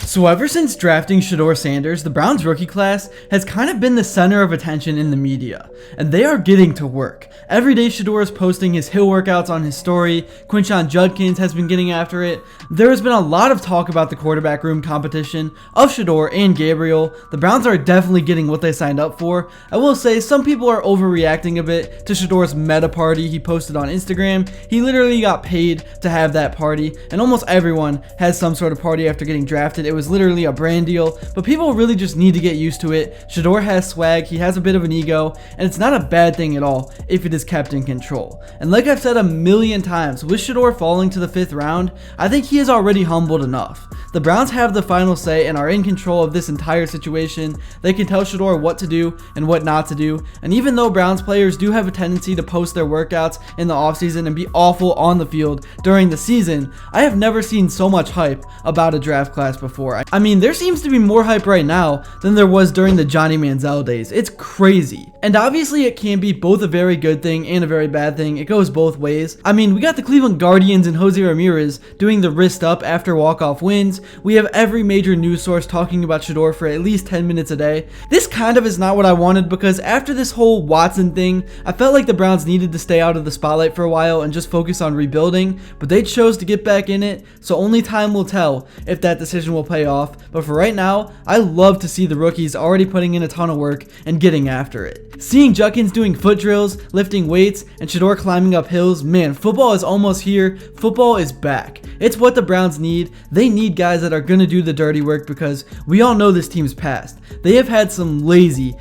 So ever since drafting Shedeur Sanders, the Browns rookie class has kind of been the center of attention in the media, and they are getting to work. Every day Shedeur is posting his hill workouts on his story, Quinshon Judkins has been getting after it. There has been a lot of talk about the quarterback room competition of Shedeur and Gabriel. The Browns are definitely getting what they signed up for. I will say some people are overreacting a bit to Shedeur's meta party he posted on Instagram. He literally got paid to have that party, and almost everyone has some sort of party after getting drafted. It was literally a brand deal, but people really just need to get used to it. Shedeur has swag, he has a bit of an ego, and it's not a bad thing at all if it is kept in control. And like I've said a million times, with Shedeur falling to the 5th round, I think he is already humbled enough. The Browns have the final say and are in control of this entire situation. They can tell Shedeur what to do and what not to do, and even though Browns players do have a tendency to post their workouts in the offseason and be awful on the field during the season, I have never seen so much hype about a draft class before. I mean, there seems to be more hype right now than there was during the Johnny Manziel days. It's crazy. And obviously it can be both a very good thing and a very bad thing. It goes both ways. I mean, we got the Cleveland Guardians and Jose Ramirez doing the wrist up after walk-off wins. We have every major news source talking about Shedeur for at least 10 minutes a day. This kind of is not what I wanted, because after this whole Watson thing, I felt like the Browns needed to stay out of the spotlight for a while and just focus on rebuilding, but they chose to get back in it, so only time will tell if that decision will pay off. But for right now, I love to see the rookies already putting in a ton of work and getting after it. Seeing Judkins doing foot drills, lifting weights, and Shedeur climbing up hills, man, football is almost here. Football is back. It's what the Browns need. They need guys that are going to do the dirty work, because we all know this team's past. They have had some lazy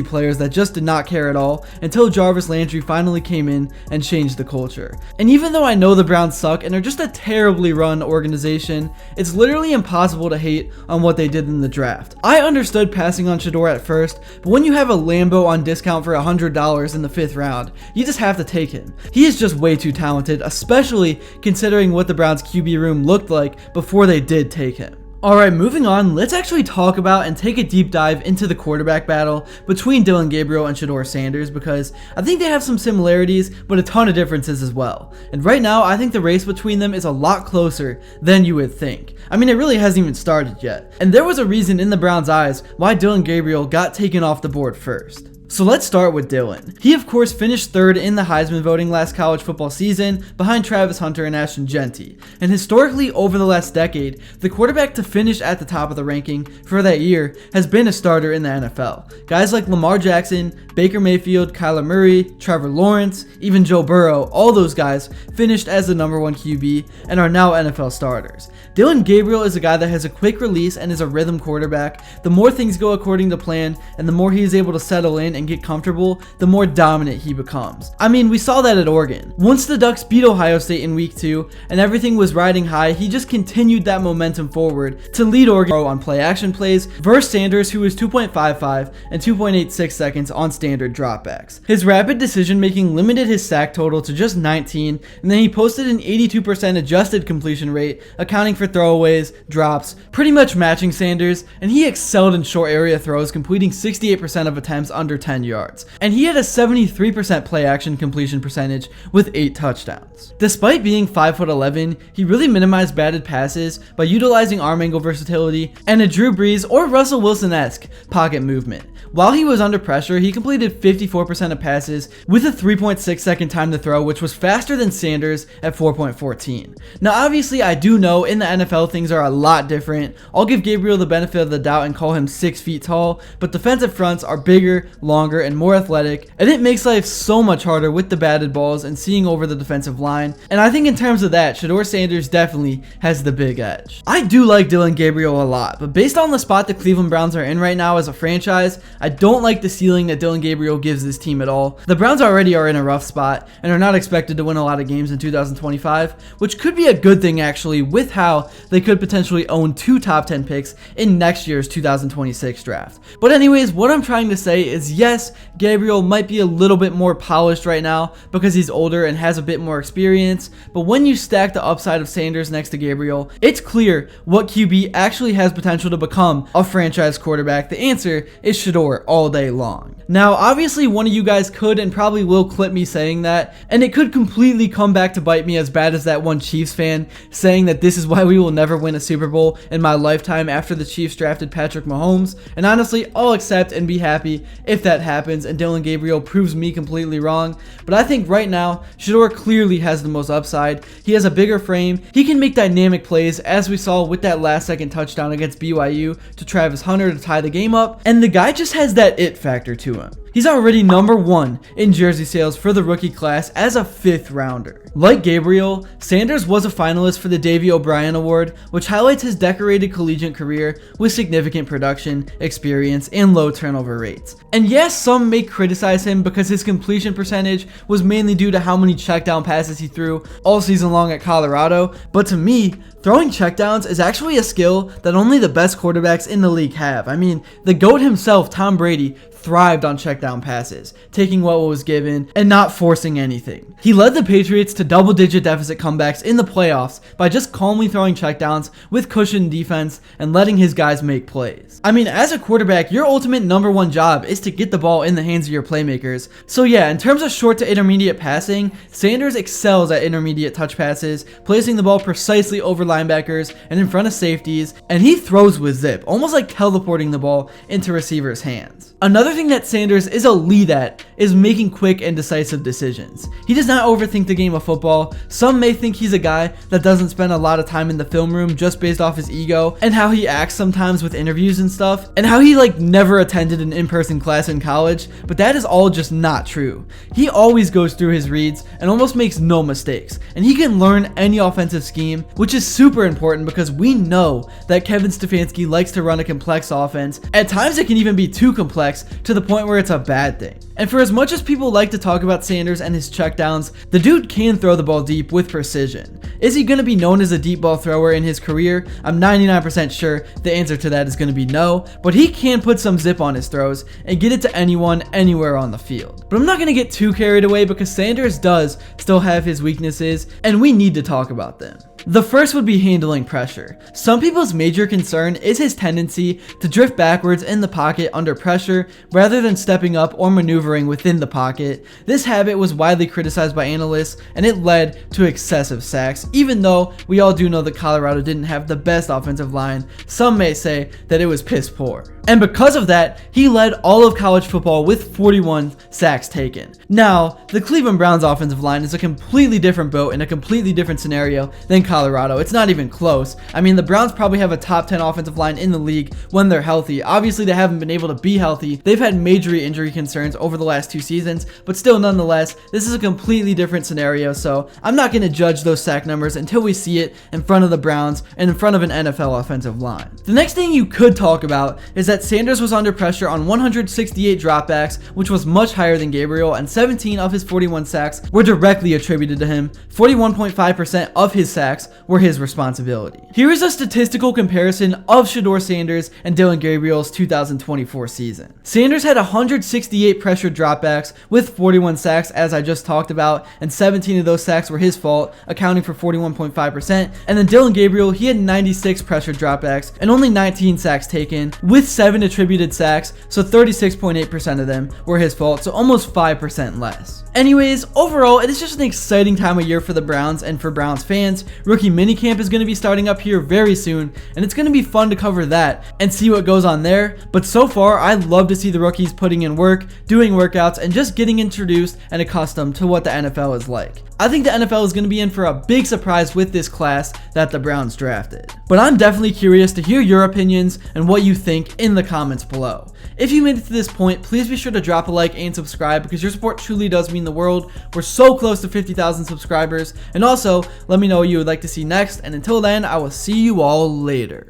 players that just did not care at all until Jarvis Landry finally came in and changed the culture. And even though I know the Browns suck and are just a terribly run organization, it's literally impossible to hate on what they did in the draft. I understood passing on Shedeur at first, but when you have a Lambo on discount for $100 in the 5th round, you just have to take him. He is just way too talented, especially considering what the Browns QB room looked like before they did take him. Alright, moving on, let's actually talk about and take a deep dive into the quarterback battle between Dillon Gabriel and Shedeur Sanders, because I think they have some similarities, but a ton of differences as well. And right now, I think the race between them is a lot closer than you would think. I mean, it really hasn't even started yet. And there was a reason in the Browns' eyes why Dillon Gabriel got taken off the board first. So let's start with Dillon. He of course finished 3rd in the Heisman voting last college football season, behind Travis Hunter and Ashton Jeanty. And historically, over the last decade, the quarterback to finish at the top of the ranking for that year has been a starter in the NFL. Guys like Lamar Jackson, Baker Mayfield, Kyler Murray, Trevor Lawrence, even Joe Burrow, all those guys finished as the #1 QB and are now NFL starters. Dillon Gabriel is a guy that has a quick release and is a rhythm quarterback. The more things go according to plan and the more he is able to settle in and get comfortable, the more dominant he becomes. I mean, we saw that at Oregon. Once the Ducks beat Ohio State in week 2 and everything was riding high, he just continued that momentum forward to lead Oregon on play action plays versus Sanders, who was 2.55 and 2.86 seconds on standard dropbacks. His rapid decision making limited his sack total to just 19, and then he posted an 82% adjusted completion rate, accounting for throwaways, drops, pretty much matching Sanders, and he excelled in short area throws, completing 68% of attempts under 10 yards. And he had a 73% play action completion percentage with 8 touchdowns. Despite being 5'11", he really minimized batted passes by utilizing arm angle versatility and a Drew Brees or Russell Wilson-esque pocket movement. While he was under pressure, he completed 54% of passes with a 3.6 second time to throw, which was faster than Sanders at 4.14. Now obviously I do know in the NFL things are a lot different. I'll give Gabriel the benefit of the doubt and call him 6 feet tall, but defensive fronts are bigger, longer, and more athletic, and it makes life so much harder with the batted balls and seeing over the defensive line. And I think in terms of that, Shedeur Sanders definitely has the big edge. I do like Dillon Gabriel a lot, but based on the spot the Cleveland Browns are in right now as a franchise, I don't like the ceiling that Dillon Gabriel gives this team at all. The Browns already are in a rough spot and are not expected to win a lot of games in 2025, which could be a good thing actually, with how they could potentially own 2 top 10 picks in next year's 2026 draft. But anyways, what I'm trying to say is yes, Gabriel might be a little bit more polished right now because he's older and has a bit more experience, but when you stack the upside of Sanders next to Gabriel, it's clear what QB actually has potential to become a franchise quarterback. The answer is Shedeur all day long. Now, obviously one of you guys could and probably will clip me saying that, and it could completely come back to bite me as bad as that one Chiefs fan saying that this is why we we will never win a Super Bowl in my lifetime after the Chiefs drafted Patrick Mahomes, and honestly, I'll accept and be happy if that happens and Dillon Gabriel proves me completely wrong. But I think right now, Shedeur clearly has the most upside. He has a bigger frame, he can make dynamic plays as we saw with that last second touchdown against BYU to Travis Hunter to tie the game up, and the guy just has that it factor to him. He's already number 1 in jersey sales for the rookie class as a 5th rounder. Like Gabriel, Sanders was a finalist for the Davey O'Brien Award, which highlights his decorated collegiate career with significant production, experience, and low turnover rates. And yes, some may criticize him because his completion percentage was mainly due to how many checkdown passes he threw all season long at Colorado, but to me, throwing checkdowns is actually a skill that only the best quarterbacks in the league have. I mean, the GOAT himself, Tom Brady, thrived on checkdown passes, taking what was given and not forcing anything. He led the Patriots to double-digit deficit comebacks in the playoffs by just calmly throwing checkdowns with cushioned defense and letting his guys make plays. I mean, as a quarterback, your ultimate number 1 job is to get the ball in the hands of your playmakers. So yeah, in terms of short to intermediate passing, Sanders excels at intermediate touch passes, placing the ball precisely over linebackers and in front of safeties, and he throws with zip, almost like teleporting the ball into receivers' hands. Another thing that Sanders is elite at is making quick and decisive decisions. He does not overthink the game of football. Some may think he's a guy that doesn't spend a lot of time in the film room just based off his ego and how he acts sometimes with interviews and stuff, and how he never attended an in-person class in college, but that is all just not true. He always goes through his reads and almost makes no mistakes, and he can learn any offensive scheme, which is super important because we know that Kevin Stefanski likes to run a complex offense. At times it can even be too complex to the point where it's a bad thing. And for as much as people like to talk about Sanders and his checkdowns, the dude can throw the ball deep with precision. Is he going to be known as a deep ball thrower in his career? I'm 99% sure the answer to that is going to be no, but he can put some zip on his throws and get it to anyone, anywhere on the field. But I'm not going to get too carried away because Sanders does still have his weaknesses, and we need to talk about them. The first would be handling pressure. Some people's major concern is his tendency to drift backwards in the pocket under pressure rather than stepping up or maneuvering within the pocket. This habit was widely criticized by analysts, and it led to excessive sacks. Even though we all do know that Colorado didn't have the best offensive line, some may say that it was piss poor. And because of that, he led all of college football with 41 sacks taken. Now, the Cleveland Browns offensive line is a completely different boat in a completely different scenario than Colorado. It's not even close. I mean, the Browns probably have a top 10 offensive line in the league when they're healthy. Obviously, they haven't been able to be healthy. They've had major injury concerns over the last 2 seasons, but still, nonetheless, this is a completely different scenario, so I'm not going to judge those sack numbers until we see it in front of the Browns and in front of an NFL offensive line. The next thing you could talk about is that Sanders was under pressure on 168 dropbacks, which was much higher than Gabriel, and 17 of his 41 sacks were directly attributed to him. 41.5% of his sacks were his responsibility. Here is a statistical comparison of Shedeur Sanders and Dillon Gabriel's 2024 season. Sanders had 168 pressured dropbacks with 41 sacks, as I just talked about, and 17 of those sacks were his fault, accounting for 41.5%. And then Dillon Gabriel, he had 96 pressured dropbacks and only 19 sacks taken, with 7 attributed sacks, so 36.8% of them were his fault, so almost 5% less. Anyways, overall, it is just an exciting time of year for the Browns and for Browns fans. Rookie minicamp is going to be starting up here very soon, and it's going to be fun to cover that and see what goes on there. But so far, I love to see the rookies putting in work, doing workouts, and just getting introduced and accustomed to what the NFL is like. I think the NFL is going to be in for a big surprise with this class that the Browns drafted. But I'm definitely curious to hear your opinions and what you think in the comments below. If you made it to this point, please be sure to drop a like and subscribe because your support truly does mean the world. We're so close to 50,000 subscribers. And also, let me know what you would like to see next. And until then, I will see you all later.